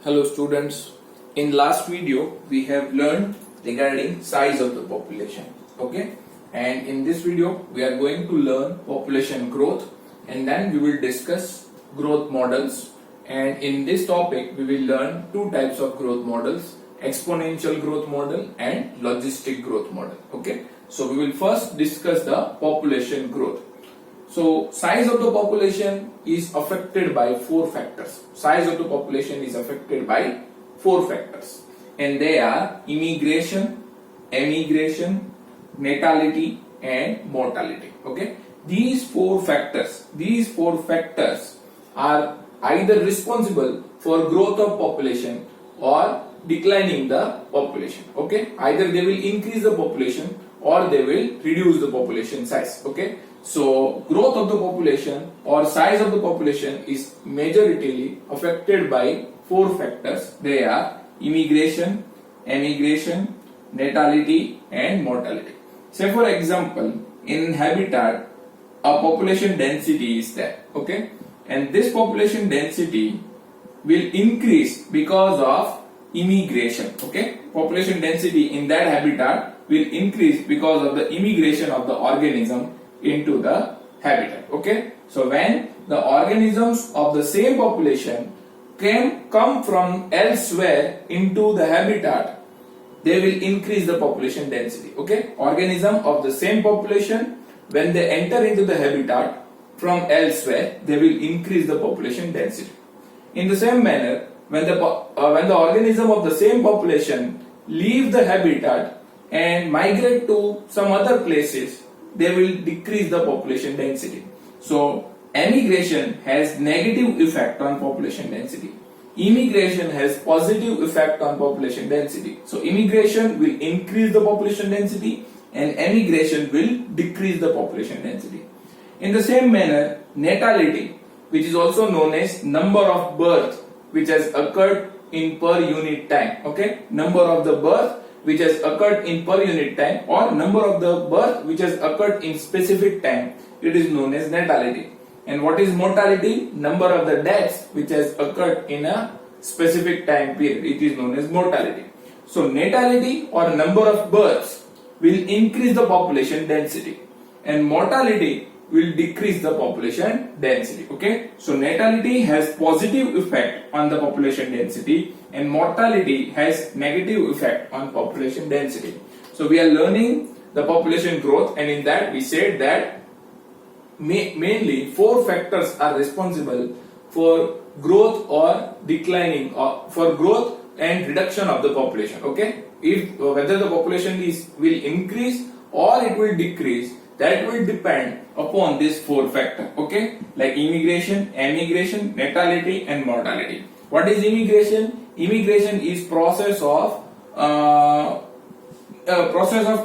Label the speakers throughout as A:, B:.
A: Hello students, in last video we have learned regarding size of the population, okay, and in this video we are going to learn population growth and then we will discuss growth models, and in this topic we will learn two types of growth models, exponential growth model and logistic growth model, okay. So we will first discuss the population growth. So size of the population is affected by four factors. Size of the population is affected by four factors, and they are immigration, emigration, natality and mortality. Okay, these four factors are either responsible for growth of population or declining the population. Okay, either they will increase the population or they will reduce the population size. Okay, so growth of the population or size of the population is majorly affected by four factors. They are immigration, emigration, natality and mortality. Say for example, in habitat a population density is there, okay, and this population density will increase because of immigration. Okay, population density in that habitat will increase because of the immigration of the organism into the habitat. Okay, so when the organisms of the same population come from elsewhere into the habitat, they will increase the population density. Okay, organism of the same population, when they enter into the habitat from elsewhere, they will increase the population density. In the same manner, when the organism of the same population leave the habitat and migrate to some other places, they will decrease the population density. So emigration has negative effect on population density. Immigration has positive effect on population density. So immigration will increase the population density and emigration will decrease the population density. In the same manner, natality, which is also known as number of birth which has occurred in per unit time. Okay, number of the birth which has occurred in per unit time or number of the birth which has occurred in specific time, it is known as natality. And what is mortality? Number of the deaths which has occurred in a specific time period, it is known as mortality. So natality or number of births will increase the population density and mortality will decrease the population density. Okay, so natality has positive effect on the population density and mortality has negative effect on population density. So we are learning the population growth, and in that we said that mainly four factors are responsible for growth or declining, or for growth and reduction of the population. Okay, if whether the population will increase or it will decrease, that will depend upon these four factors. Okay, like immigration, emigration, natality and mortality. What is immigration? Immigration is process of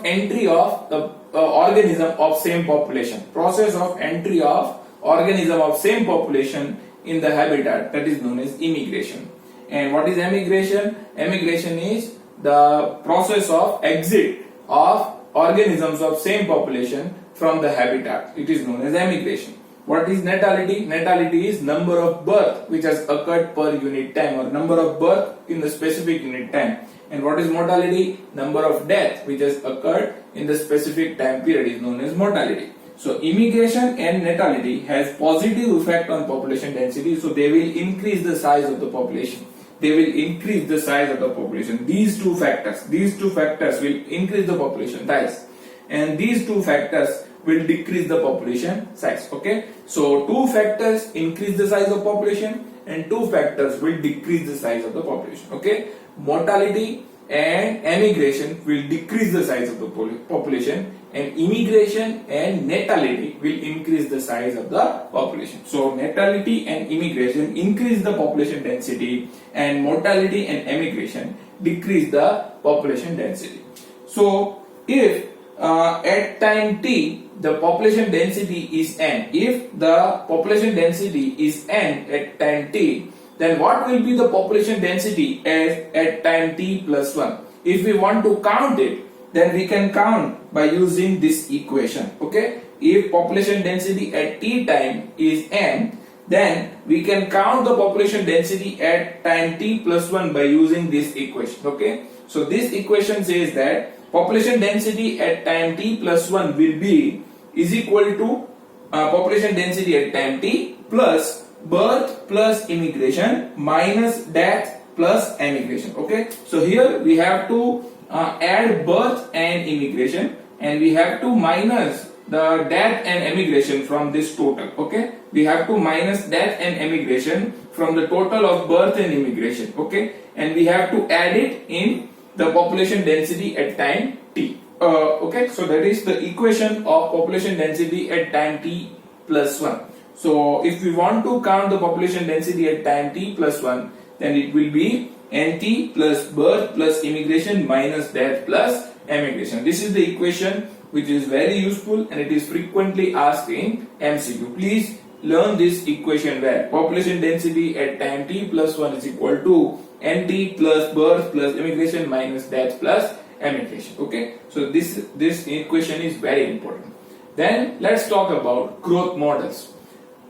A: entry of the organism of same population. Process of entry of organism of same population in the habitat, that is known as immigration. And what is emigration? Emigration is the process of exit of organisms of same population from the habitat. It is known as emigration. What is natality? Natality is number of birth which has occurred per unit time or number of birth in the specific unit time. And what is mortality? Number of death which has occurred in the specific time period is known as mortality. So immigration and natality has positive effect on population density, so they will increase the size of the population. They will increase the size of the population. These two factors will increase the population size, and these two factors will decrease the population size. Okay, so two factors increase the size of population and two factors will decrease the size of the population. Okay, mortality and emigration will decrease the size of the population, and immigration and natality will increase the size of the population. So natality and immigration increase the population density and mortality and emigration decrease the population density. So if at time t the population density is n, if the population density is n at time t, then what will be the population density at time t plus 1? If we want to count it, then we can count by using this equation. Okay, if population density at t time is n, then we can count the population density at time t plus 1 by using this equation. Okay, so this equation says that population density at time t plus 1 will be is equal to population density at time t plus birth plus immigration minus death plus emigration. Okay, so here we have to add birth and immigration, and we have to minus the death and emigration from this total. Okay, we have to minus death and emigration from the total of birth and immigration. Okay, and we have to add it in the population density at time t. Okay, so that is the equation of population density at time t plus 1. So if we want to count the population density at time t plus 1, then it will be nt plus birth plus immigration minus death plus emigration. This is the equation which is very useful and it is frequently asked in MCQ. Please learn this equation where population density at time t plus 1 is equal to nt plus birth plus immigration minus death plus emigration. Okay, so this equation is very important. Then let's talk about growth models.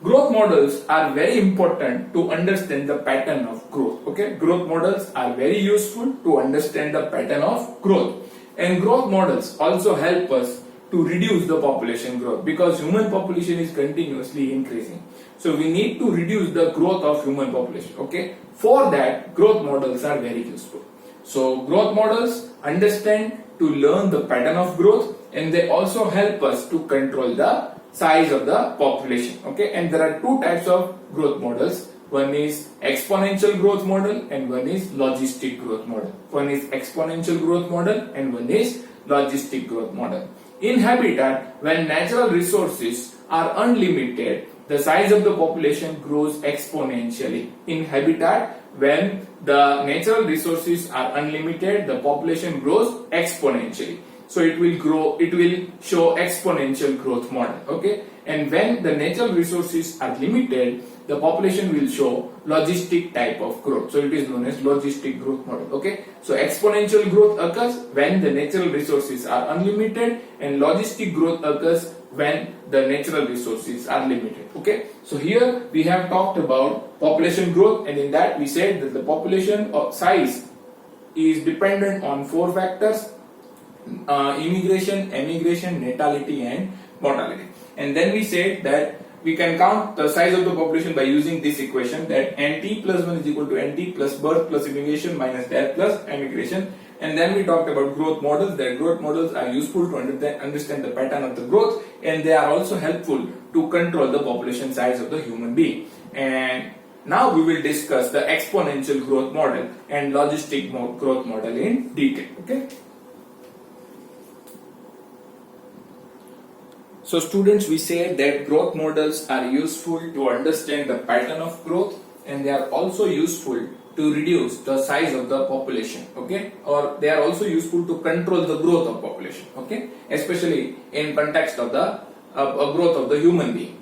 A: Growth models are very important to understand the pattern of growth. Okay, growth models are very useful to understand the pattern of growth, and growth models also help us to reduce the population growth because human population is continuously increasing. So we need to reduce the growth of human population. Okay, for that growth models are very useful. So growth models understand to learn the pattern of growth, and they also help us to control the size of the population. Okay, and there are two types of growth models. One is exponential growth model and one is logistic growth model. One is exponential growth model and one is logistic growth model. In habitat, when natural resources are unlimited, the size of the population grows exponentially. In habitat, when the natural resources are unlimited, the population grows exponentially. So it will grow, it will show exponential growth model. Okay, and when the natural resources are limited, the population will show logistic type of growth. So it is known as logistic growth model. Okay, so exponential growth occurs when the natural resources are unlimited, and logistic growth occurs when the natural resources are limited. Okay, so here we have talked about population growth, and in that we said that the population size is dependent on four factors: immigration, emigration, natality and mortality. And then we said that we can count the size of the population by using this equation, that nt plus 1 is equal to nt plus birth plus immigration minus death plus emigration. And then we talked about growth models, that growth models are useful to understand the pattern of the growth, and they are also helpful to control the population size of the human being. And now we will discuss the exponential growth model and logistic growth model in detail. Okay. So students, we say that growth models are useful to understand the pattern of growth, and they are also useful to reduce the size of the population. Okay, or they are also useful to control the growth of population. Okay, especially in context of the growth of the human being.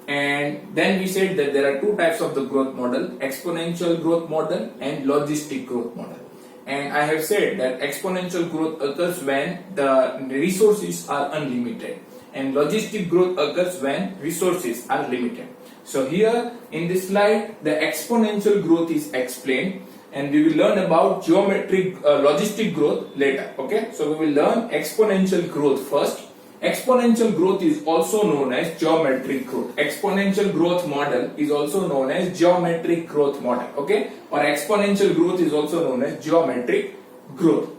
A: And then we said that there are two types of the growth model: exponential growth model and logistic growth model. And I have said that exponential growth occurs when the resources are unlimited, and logistic growth occurs when resources are limited. So here in this slide, the exponential growth is explained, and we will learn about geometric logistic growth later. Okay, so we will learn exponential growth first. Exponential growth is also known as geometric growth. Exponential growth model is also known as geometric growth model. Okay, or exponential growth is also known as geometric growth.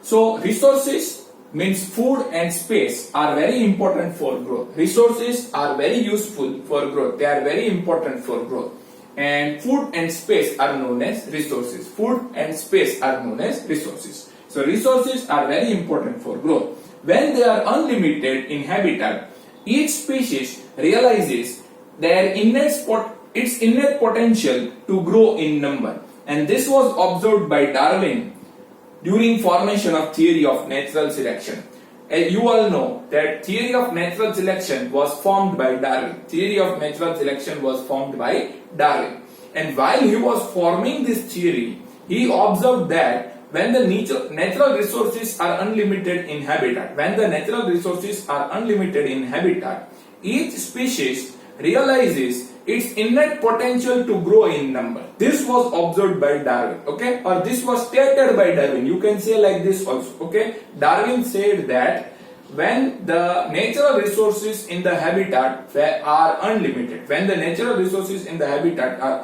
A: So resources means food and space are very important for growth. Resources are very useful for growth. They are very important for growth. And food and space are known as resources. Food and space are known as resources. So resources are very important for growth. When they are unlimited in habitat, each species realizes their its innate potential to grow in number. And this was observed by Darwin during formation of theory of natural selection. You all know that theory of natural selection was formed by Darwin. Theory of natural selection was formed by Darwin. And while he was forming this theory, he observed that when the natural resources are unlimited in habitat, each species realizes its innate potential to grow in number. This was observed by Darwin, okay, or this was stated by Darwin. You can say like this also, okay. Darwin said that when the natural resources in the habitat are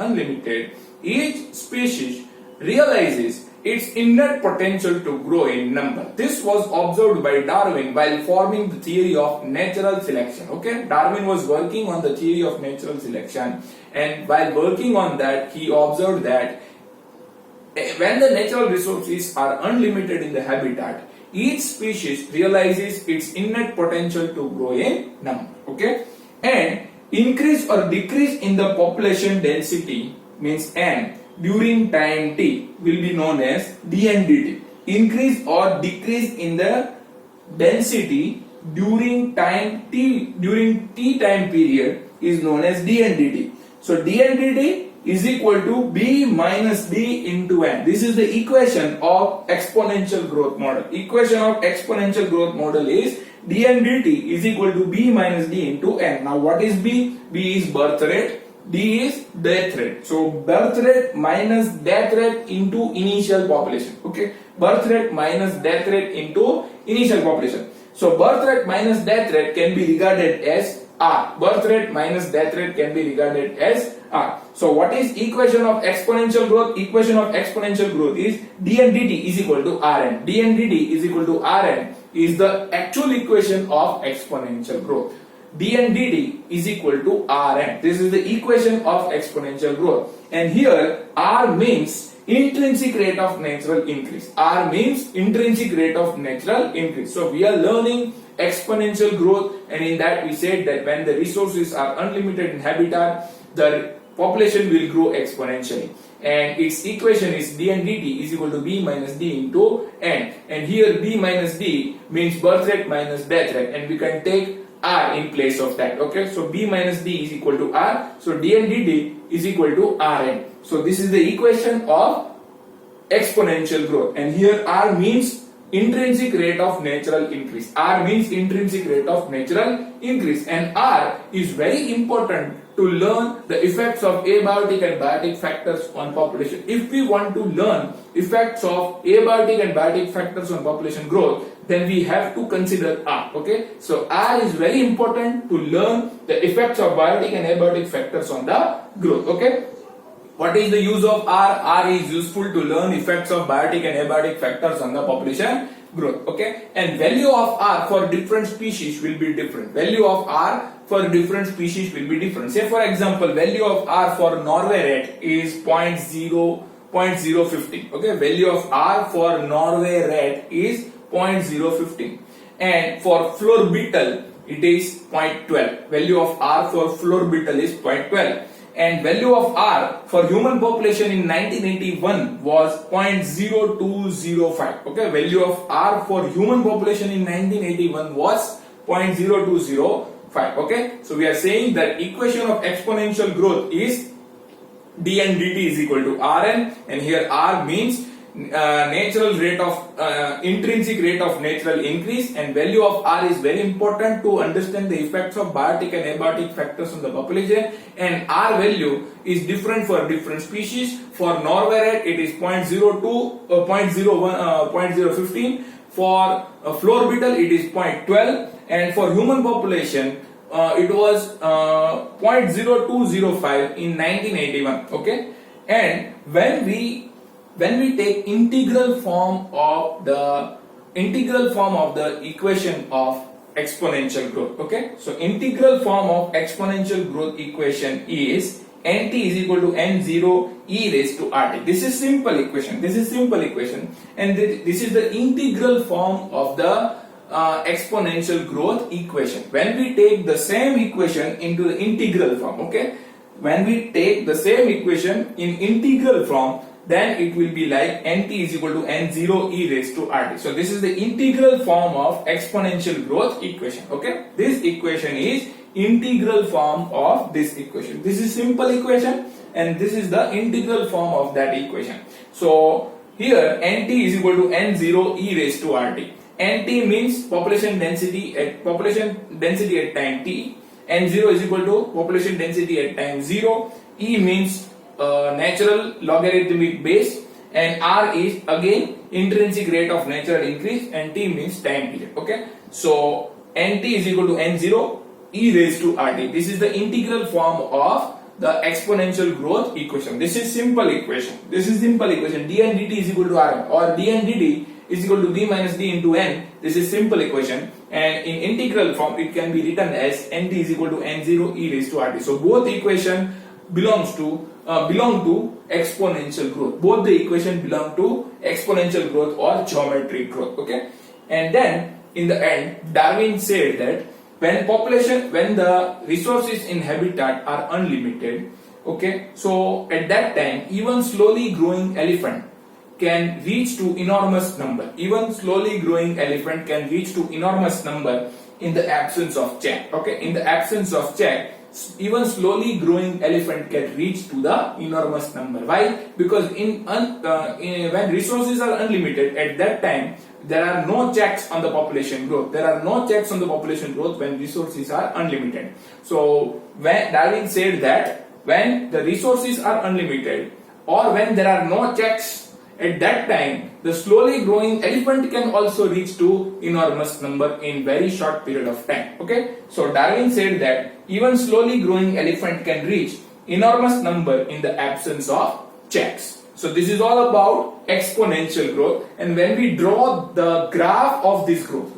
A: unlimited, each species realizes its innate potential to grow in number. This was observed by Darwin while forming the theory of natural selection. Okay, Darwin was working on the theory of natural selection, and while working on that, he observed that when the natural resources are unlimited in the habitat, each species realizes its innate potential to grow in number. Okay, and increase or decrease in the population density means n during time t will be known as d and dt. Increase or decrease in the density during time t, during t time period is known as d and dt. So d and dt is equal to b minus d into n. This is the equation of exponential growth model. Equation of exponential growth model is d and dt is equal to b minus d into n. Now what is b? B is birth rate, D is death rate. So birth rate minus death rate into initial population. Okay, birth rate minus death rate into initial population. So birth rate minus death rate can be regarded as R. Birth rate minus death rate can be regarded as R. So what is equation of exponential growth? Equation of exponential growth is d and dt is equal to Rn. D and dt is equal to Rn is the actual equation of exponential growth. D and dt is equal to Rn. This is the equation of exponential growth. And here R means intrinsic rate of natural increase. R means intrinsic rate of natural increase. So we are learning exponential growth, and in that we said that when the resources are unlimited in habitat, the population will grow exponentially. And its equation is d and dt is equal to b minus d into n. And here b minus d means birth rate minus death rate, and we can take R in place of that. Okay, so b minus d is equal to R. So d and dt is equal to Rn. So this is the equation of exponential growth, and here R means intrinsic rate of natural increase. R means intrinsic rate of natural increase, and R is very important to learn the effects of abiotic and biotic factors on population. If we want to learn effects of abiotic and biotic factors on population growth, then we have to consider R. Okay, so R is very important to learn the effects of biotic and abiotic factors on the growth. Okay, what is the use of R? R is useful to learn effects of biotic and abiotic factors on the population growth. Okay, and value of R for different species will be different. Value of R for different species will be different. Say for example, value of R for Norway rat is 0.015. Okay, value of R for Norway rat is 0.015, and for floor beetle it is 0.12. Value of R for floor beetle is 0.12. And value of R for human population in 1981 was 0.0205. Okay, value of R for human population in 1981 was 0.0205. Okay, so we are saying that equation of exponential growth is d and dt is equal to Rn, and here R means natural rate of intrinsic rate of natural increase, and value of R is very important to understand the effects of biotic and abiotic factors on the population, and R value is different for different species. For Norway rat it is 0.02 0.15. For floor beetle it is 0.12, and for human population it was 0.0205 in 1981. Okay, and when we take integral form of the equation of exponential growth. Okay, so integral form of exponential growth equation is nt is equal to n0 e raised to rt. This is simple equation. And this is the integral form of the exponential growth equation. When we take the same equation into the integral form, okay, when we take the same equation in integral form, then it will be like nt is equal to n0 e raised to rt. So this is the integral form of exponential growth equation. Okay, this equation is integral form of this equation. This is simple equation, and this is the integral form of that equation. So here nt is equal to n0 e raised to rt. Nt means population density at time t, N0 is equal to population density at time 0. E means natural logarithmic base, and R is again intrinsic rate of natural increase, and T means time period. Okay, so Nt is equal to N0 e raised to RT. This is the integral form of the exponential growth equation. This is simple equation. This is simple equation. D and dt is equal to Rm, or D and dt is equal to b minus d into n. This is simple equation, and in integral form it can be written as Nt is equal to N0 e raised to RT. So both equation belong to exponential growth. Both the equation belong to exponential growth or geometric growth. Okay, and then in the end, Darwin said that when the resources in habitat are unlimited, okay, so at that time even slowly growing elephant can reach to enormous number. Even slowly growing elephant can reach to enormous number in the absence of check. Okay, in the absence of check, even slowly growing elephant can reach to the enormous number. Why? Because when resources are unlimited, at that time there are no checks on the population growth. There are no checks on the population growth when resources are unlimited. So when Darwin said that when the resources are unlimited, or when there are no checks, at that time the slowly growing elephant can also reach to enormous number in very short period of time. Okay, so Darwin said that even slowly growing elephant can reach enormous number in the absence of checks. So this is all about exponential growth, and when we draw the graph of this growth,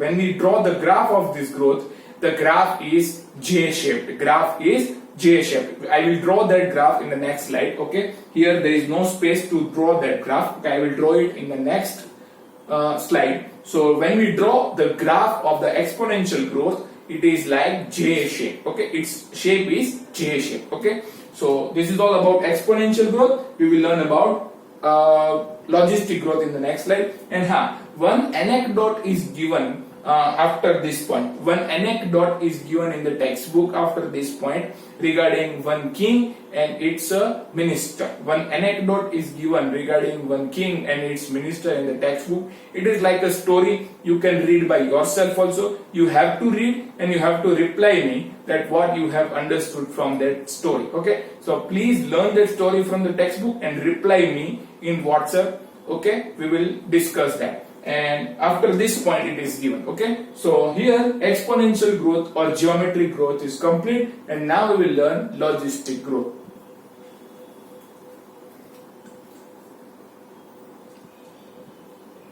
A: the graph is J-shaped. Graph is J-shaped. I will draw that graph in the next slide. Okay, here there is no space to draw that graph. Okay, I will draw it in the next slide. So when we draw the graph of the exponential growth, it is like J-shape. Okay, its shape is J-shape. Okay, so this is all about exponential growth. We will learn about logistic growth in the next slide. And one anecdote is given after this point. One anecdote is given in the textbook after this point regarding one king and its minister. One anecdote is given regarding one king and its minister in the textbook. It is like a story. You can read by yourself also. You have to read and you have to reply me that what you have understood from that story. Okay, so please learn that story from the textbook and reply me in WhatsApp. Okay, we will discuss that. And after this point it is given. Okay, so here exponential growth or geometric growth is complete, and now we will learn logistic growth.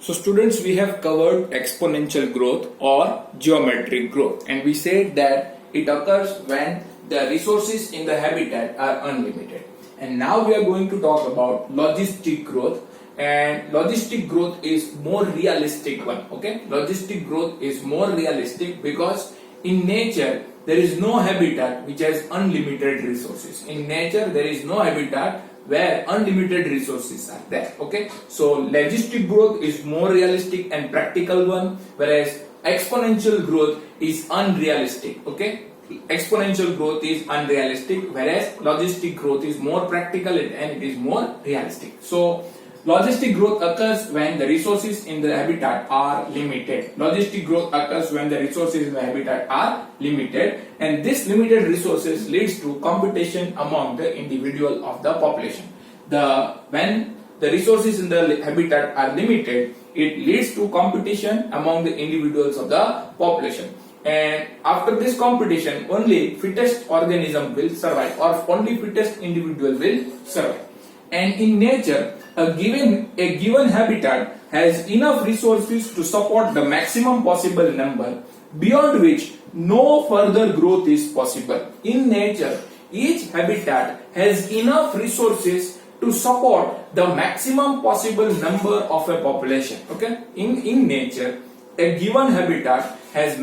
A: So students, we have covered exponential growth or geometric growth, and we said that it occurs when the resources in the habitat are unlimited. And now we are going to talk about logistic growth. And logistic growth is more realistic one. Okay, logistic growth is more realistic because in nature there is no habitat which has unlimited resources. In nature there is no habitat where unlimited resources are there. Okay, so logistic growth is more realistic and practical one, whereas exponential growth is unrealistic. Okay, exponential growth is unrealistic, whereas logistic growth is more practical and it is more realistic. So logistic growth occurs when the resources in the habitat are limited. Logistic growth occurs when the resources in the habitat are limited, and this limited resources leads to competition among the individual of the population. When the resources in the habitat are limited, it leads to competition among the individuals of the population. And after this competition, only fittest organism will survive, or only fittest individual will survive. And in nature, a given habitat has enough resources to support the maximum possible number, beyond which no further growth is possible. In nature, each habitat has enough resources to support the maximum possible number of a population. Okay, in nature, a given habitat has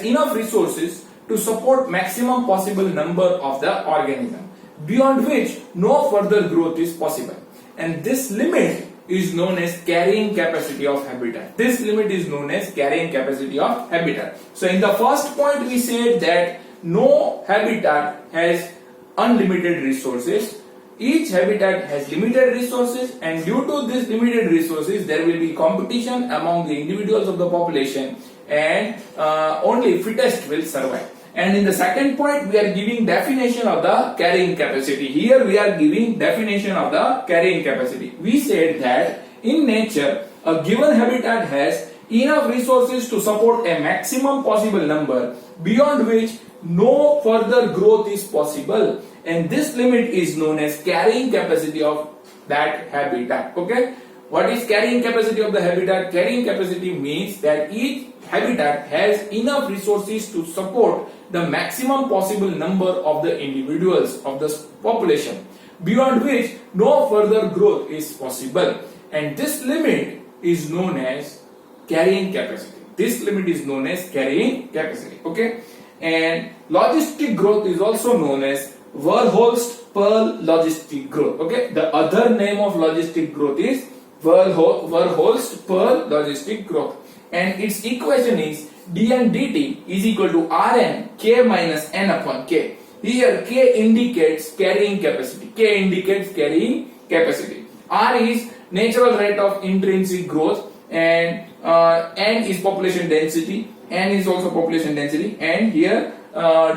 A: enough resources to support maximum possible number of the organism, beyond which no further growth is possible. And this limit is known as carrying capacity of habitat. This limit is known as carrying capacity of habitat. So in the first point we said that no habitat has unlimited resources. Each habitat has limited resources, and due to these limited resources there will be competition among the individuals of the population, and only fittest will survive. And in the second point, we are giving definition of the carrying capacity. Here we are giving definition of the carrying capacity. We said that in nature, a given habitat has enough resources to support a maximum possible number beyond which no further growth is possible, and this limit is known as carrying capacity of that habitat. Okay, what is carrying capacity of the habitat? Carrying capacity means that each habitat has enough resources to support the maximum possible number of the individuals of the population beyond which no further growth is possible, and this limit is known as carrying capacity. This limit is known as carrying capacity. Okay, and logistic growth is also known as Verhulst-Pearl logistic growth. Okay, the other name of logistic growth is Verhulst-Pearl logistic growth, and its equation is dn dt is equal to Rn k minus n upon k. Here k indicates carrying capacity. K indicates carrying capacity. R is natural rate of intrinsic growth, and n is population density. N is also population density, and here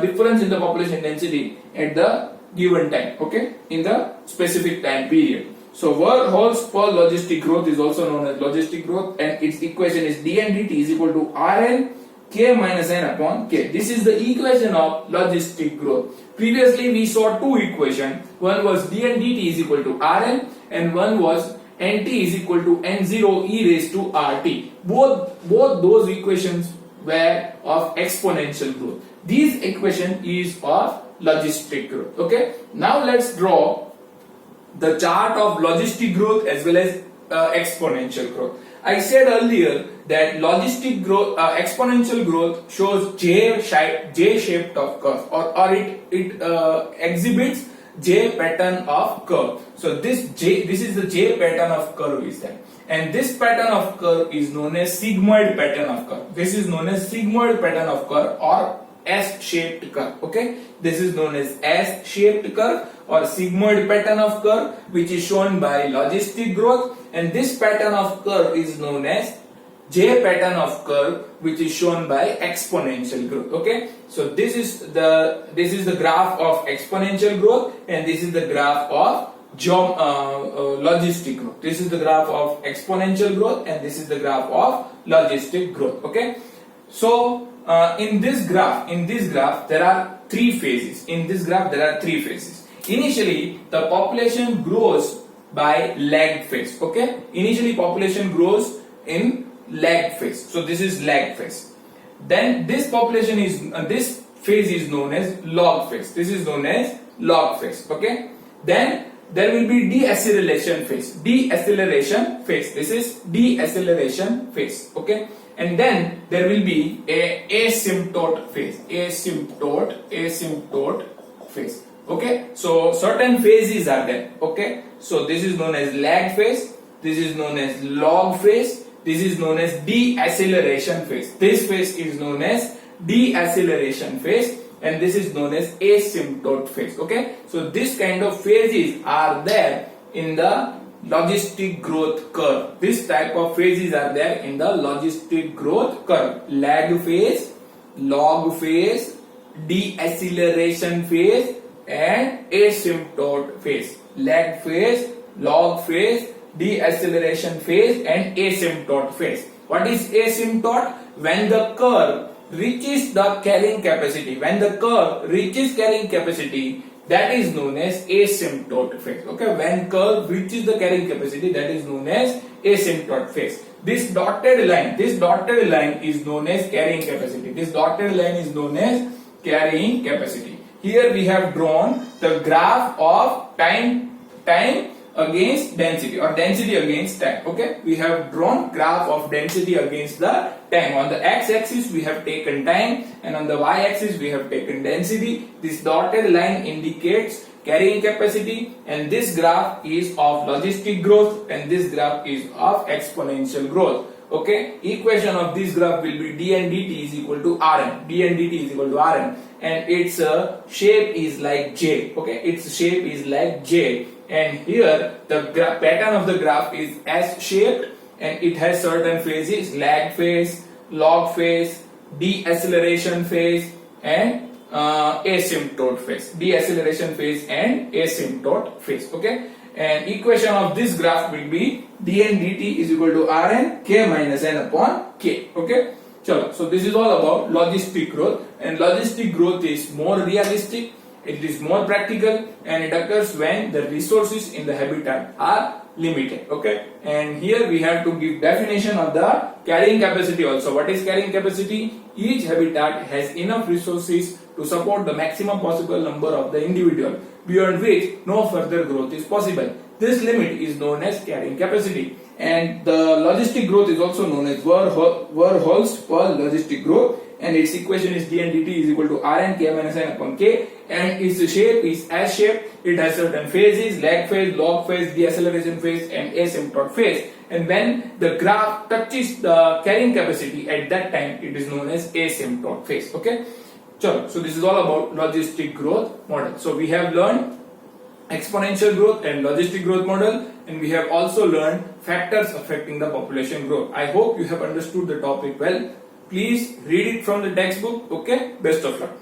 A: difference in the population density at the given time. Okay, in the specific time period. So Verhulst-Pearl logistic growth is also known as logistic growth, and its equation is dn dt is equal to Rn k minus n upon k. This is the equation of logistic growth. Previously we saw two equations. One was dn dt is equal to Rn, and one was nt is equal to n0 e raised to rt. Both those equations were of exponential growth. This equation is of logistic growth. Okay, now let's draw the chart of logistic growth as well as exponential growth. I said earlier that logistic growth, exponential growth shows J-shaped of curve, or it exhibits J pattern of curve. So this is the J pattern of curve is there, and this pattern of curve is known as sigmoid pattern of curve. This is known as sigmoid pattern of curve or S-shaped curve. Okay, this is known as S-shaped curve or sigmoid pattern of curve, which is shown by logistic growth, and this pattern of curve is known as J pattern of curve, which is shown by exponential growth. Okay, so this is the graph of exponential growth, and this is the graph of logistic growth. This is the graph of exponential growth, and this is the graph of logistic growth. Okay, so in this graph there are three phases. Initially the population grows by lagged phase. Okay, initially population grows in lagged phase. So this is lagged phase. Then this population is this phase is known as log phase. This is known as log phase. Okay, then there will be deceleration phase. This is deceleration phase. Okay, and then there will be a asymptote phase. Asymptote phase. Okay, so certain phases are there. Okay, so this is known as lag phase, this is known as log phase, this is known as deceleration phase. This phase is known as deceleration phase, and this is known as asymptote phase. Okay, so this kind of phases are there in the logistic growth curve. This type of phases are there in the logistic growth curve: lag phase, log phase, deceleration phase, and asymptote phase. Lag phase, log phase, deceleration phase, and asymptote phase. What is asymptote? When the curve reaches the carrying capacity. When the curve reaches carrying capacity, that is known as asymptote phase. Okay, when curve reaches the carrying capacity, that is known as asymptote phase. This dotted line is known as carrying capacity. This dotted line is known as carrying capacity. Here we have drawn the graph of time against density, or density against time. Okay, we have drawn graph of density against the time. On the x-axis we have taken time, and on the y-axis we have taken density. This dotted line indicates carrying capacity, and this graph is of logistic growth, and this graph is of exponential growth. Okay, equation of this graph will be dn dt is equal to Rn. Dn dt is equal to Rn, and its shape is like J. Okay, its shape is like J, and here the pattern of the graph is S-shaped, and it has certain phases: lag phase, log phase, deceleration phase, and asymptote phase, deceleration phase and asymptote phase. Okay, and equation of this graph will be dn dt is equal to Rn k minus n upon k. Okay, chalo. So this is all about logistic growth, and logistic growth is more realistic, it is more practical, and it occurs when the resources in the habitat are limited. Okay, and here we have to give definition of the carrying capacity also. What is carrying capacity? Each habitat has enough resources to support the maximum possible number of the individual, beyond which no further growth is possible. This limit is known as carrying capacity, and the logistic growth is also known as Verhulst-Paul logistic growth, and its equation is dn dt is equal to Rn k minus n upon k, and its shape is S-shaped. It has certain phases: lag phase, log phase, deceleration phase and asymptote phase. And when the graph touches the carrying capacity, at that time it is known as asymptote phase. Okay, so this is all about logistic growth model. So we have learned exponential growth and logistic growth model, and we have also learned factors affecting the population growth. I hope you have understood the topic well. Please read it from the textbook. Okay, best of luck.